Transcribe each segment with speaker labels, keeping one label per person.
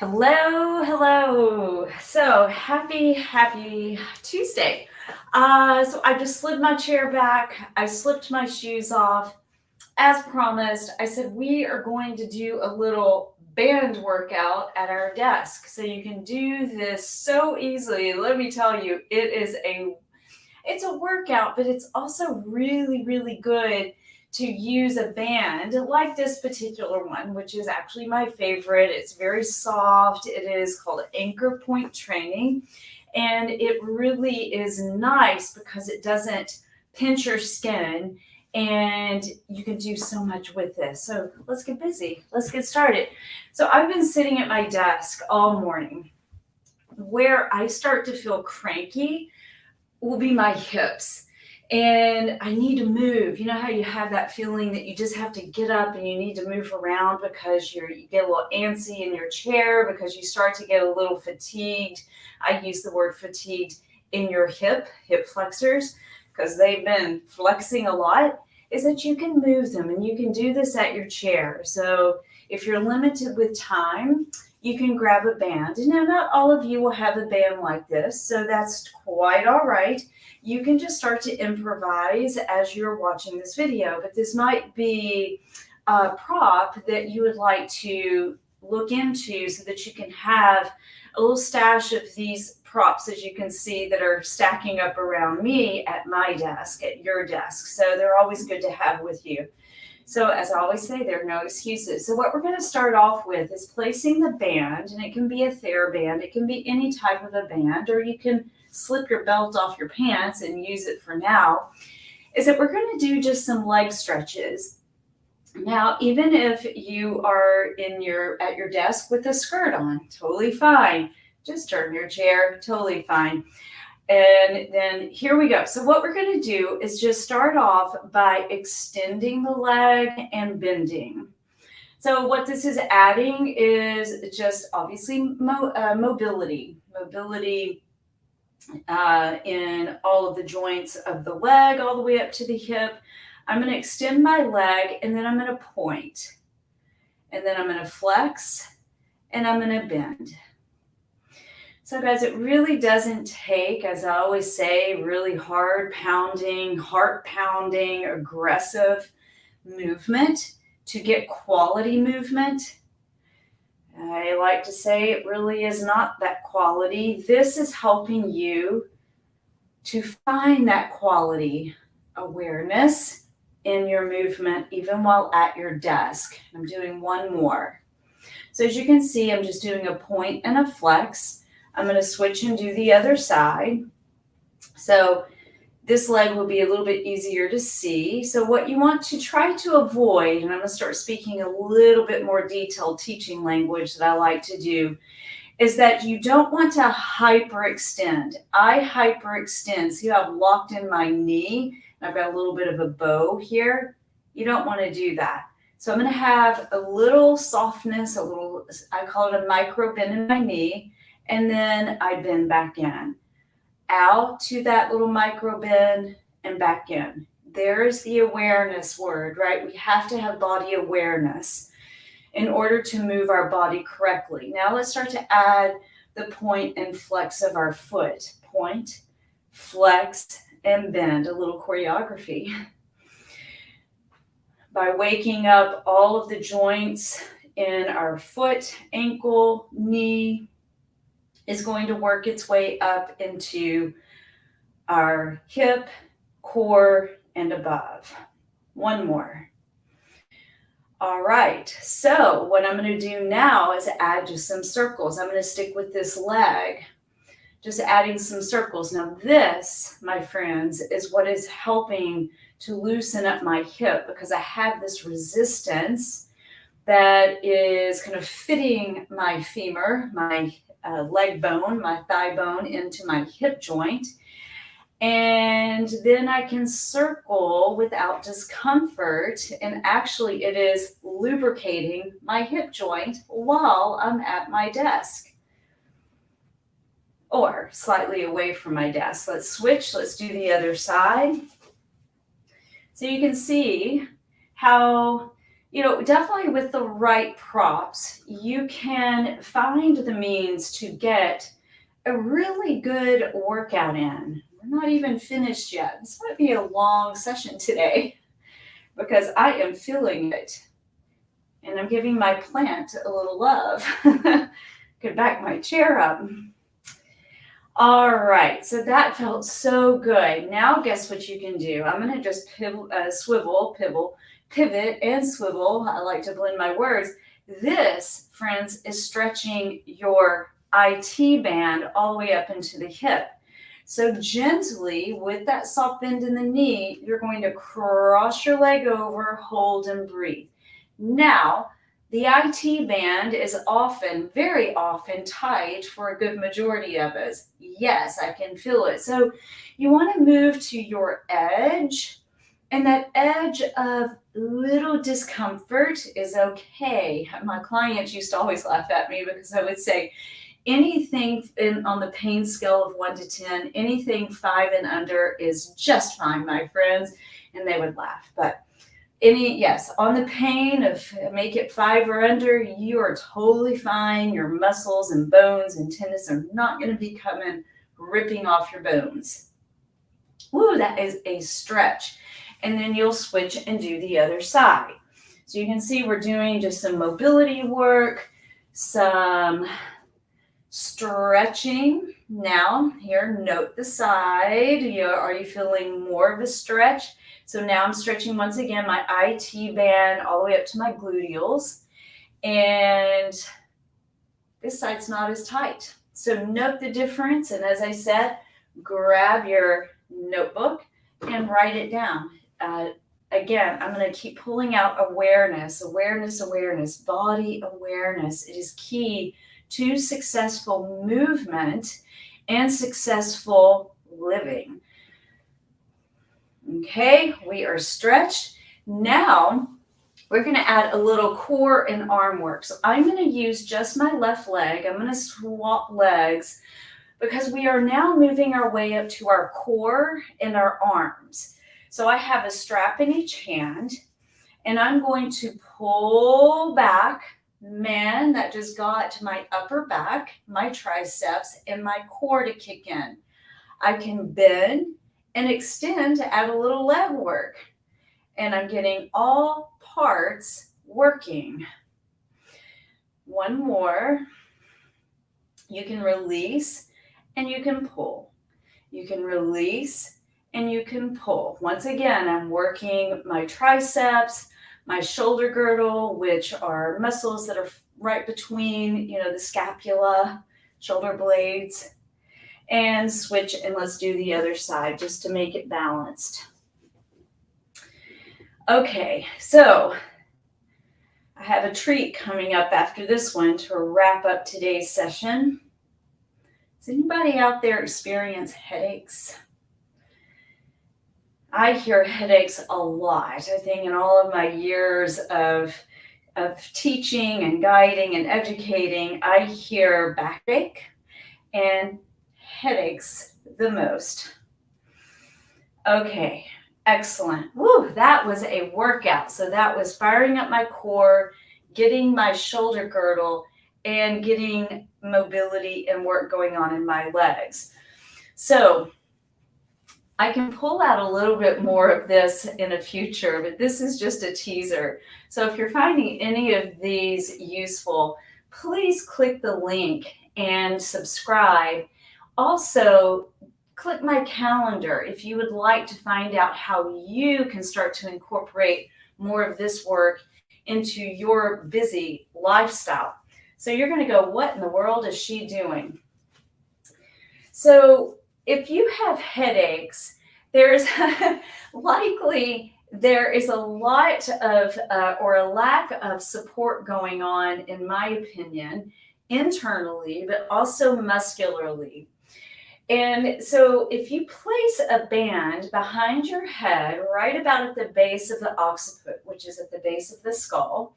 Speaker 1: Hello, hello. So happy Tuesday. So I just slid my chair back. I slipped my shoes off. As promised, I said we are going to do a little band workout at our desk. So you can do this so easily. Let me tell you, it's a workout, but it's also really good to use a band like this particular one, which is actually my favorite. It's very soft. It is called Anchor Point Training, and it really is nice because it doesn't pinch your skin, and you can do so much with this. So let's get busy. Let's get started. So I've been sitting at my desk all morning. Where I start to feel cranky will be my hips. And I need to move. You know how you have that feeling that you just have to get up and you need to move around because you get a little antsy in your chair because you start to get a little fatigued. I use the word fatigued in your hip flexors because they've been flexing a lot. Is that you can move them and you can do this at your chair. So if you're limited with time, you can grab a band. Now, not all of you will have a band like this, so that's quite all right. You can just start to improvise as you're watching this video, but this might be a prop that you would like to look into so that you can have a little stash of these props, as you can see, that are stacking up around me at my desk, at your desk. So they're always good to have with you. So as I always say, there are no excuses. So what we're going to start off with is placing the band, and it can be a TheraBand, it can be any type of a band, or you can slip your belt off your pants and use it for now, is that we're going to do just some leg stretches. Now, even if you are at your desk with a skirt on, totally fine. Just turn your chair, totally fine. And then here we go. So what we're going to do is just start off by extending the leg and bending. So what this is adding is just obviously mobility in all of the joints of the leg all the way up to the hip. I'm going to extend my leg and then I'm going to point. And then I'm going to flex and I'm going to bend. So guys, it really doesn't take, as I always say, really hard pounding, heart pounding, aggressive movement to get quality movement. I like to say it really is not that quality. This is helping you to find that quality awareness in your movement, even while at your desk. I'm doing one more. So as you can see, I'm just doing a point and a flex. I'm going to switch and do the other side. So this leg will be a little bit easier to see. So what you want to try to avoid, and I'm going to start speaking a little bit more detailed teaching language that I like to do, is that you don't want to hyperextend. I hyperextend. See how I've locked in my knee? I've got a little bit of a bow here. You don't want to do that. So I'm going to have a little softness, I call it a micro bend in my knee. And then I bend back in, out to that little micro bend and back in. There's the awareness word, right? We have to have body awareness in order to move our body correctly. Now let's start to add the point and flex of our foot. Point, flex, and bend, a little choreography. By waking up all of the joints in our foot, ankle, knee, is going to work its way up into our hip, core, and above. One more. All right, so what I'm going to do now is add just some circles. I'm going to stick with this leg, just adding some circles. Now this, my friends, is what is helping to loosen up my hip because I have this resistance that is kind of fitting my femur, my leg bone, my thigh bone into my hip joint. And then I can circle without discomfort. And actually it is lubricating my hip joint while I'm at my desk or slightly away from my desk. Let's switch. Let's do the other side. So you can see how definitely with the right props, you can find the means to get a really good workout in. We're not even finished yet. This might be a long session today because I am feeling it. And I'm giving my plant a little love. Get back my chair up. All right, so that felt so good. Now guess what you can do? I'm going to just pivot and swivel. I like to blend my words. This, friends, is stretching your IT band all the way up into the hip. So gently, with that soft bend in the knee, you're going to cross your leg over, hold, and breathe. Now, the IT band is often, very often, tight for a good majority of us. Yes, I can feel it. So you want to move to your edge, and that edge of little discomfort is okay. My clients used to always laugh at me because I would say, anything on the pain scale of 1 to 10, anything 5 and under is just fine, my friends. And they would laugh. But yes, on the pain of make it 5 or under, you are totally fine. Your muscles and bones and tendons are not going to be coming ripping off your bones. Woo, that is a stretch. And then you'll switch and do the other side. So you can see we're doing just some mobility work, some stretching. Now here, note the side. Are you feeling more of a stretch? So now I'm stretching once again my IT band all the way up to my gluteals. And this side's not as tight. So note the difference. And as I said, grab your notebook and write it down. Again, I'm going to keep pulling out awareness, body awareness. It is key to successful movement and successful living. Okay, we are stretched. Now we're going to add a little core and arm work. So I'm going to use just my left leg. I'm going to swap legs because we are now moving our way up to our core and our arms. So I have a strap in each hand, and I'm going to pull back. Man, that just got my upper back, my triceps, and my core to kick in. I can bend and extend to add a little leg work. And I'm getting all parts working. One more. You can release and you can pull. You can release and you can pull. Once again, I'm working my triceps, my shoulder girdle, which are muscles that are right between, the scapula, shoulder blades, and switch, and let's do the other side just to make it balanced. Okay, so I have a treat coming up after this one to wrap up today's session. Does anybody out there experience headaches? I hear headaches a lot. I think in all of my years of teaching and guiding and educating, I hear backache and headaches the most. Okay, excellent. Woo, that was a workout. So that was firing up my core, getting my shoulder girdle, and getting mobility and work going on in my legs. So I can pull out a little bit more of this in a future, but this is just a teaser. So if you're finding any of these useful, please click the link and subscribe. Also, click my calendar if you would like to find out how you can start to incorporate more of this work into your busy lifestyle. So you're going to go, what in the world is she doing? So if you have headaches, there's likely there is a lot of or a lack of support going on, in my opinion, internally, but also muscularly. And so if you place a band behind your head, right about at the base of the occiput, which is at the base of the skull,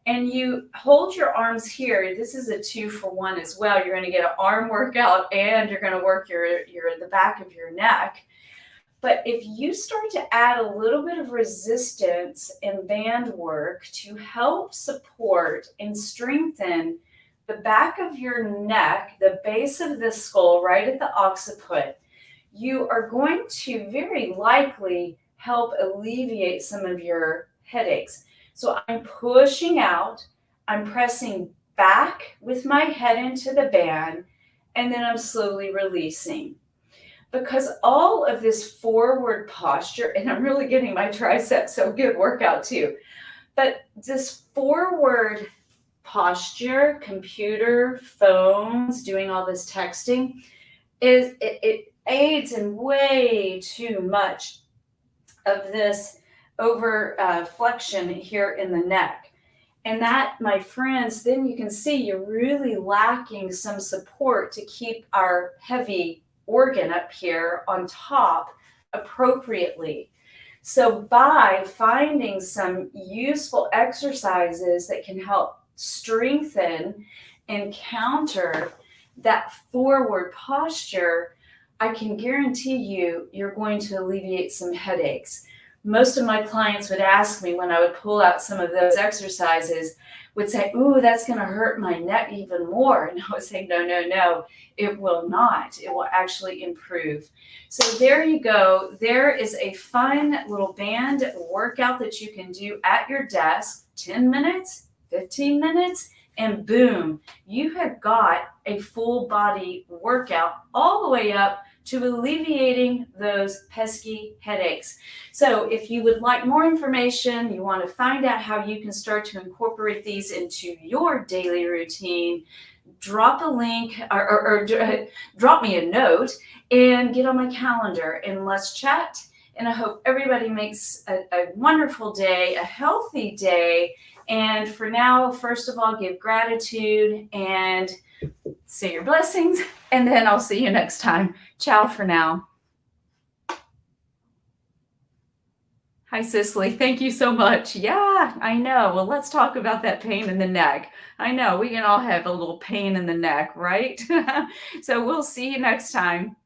Speaker 1: and you hold your arms here, this is a 2-for-1 as well. You're going to get an arm workout and you're going to work the back of your neck. But if you start to add a little bit of resistance and band work to help support and strengthen the back of your neck, the base of the skull, right at the occiput, you are going to very likely help alleviate some of your headaches. So I'm pushing out, I'm pressing back with my head into the band, and then I'm slowly releasing. Because all of this forward posture, and I'm really getting my triceps, so good workout too. But this forward posture, computer, phones, doing all this texting, it aids in way too much of this over flexion here in the neck. And that, my friends, then you can see you're really lacking some support to keep our heavy organ up here on top appropriately. So by finding some useful exercises that can help strengthen and counter that forward posture, I can guarantee you're going to alleviate some headaches. Most of my clients would ask me when I would pull out some of those exercises, would say, ooh, that's going to hurt my neck even more. And I would say, no, it will not. It will actually improve. So there you go. There is a fun little band workout that you can do at your desk, 10 minutes, 15 minutes, and boom, you have got a full body workout all the way up to alleviating those pesky headaches. So if you would like more information, you want to find out how you can start to incorporate these into your daily routine, drop a link or drop me a note and get on my calendar and let's chat. And I hope everybody makes a wonderful day, a healthy day. And for now, first of all, give gratitude and say your blessings, and then I'll see you next time. Ciao for now. Hi, Cicely. Thank you so much. Yeah, I know. Well, let's talk about that pain in the neck. I know we can all have a little pain in the neck, right? So we'll see you next time.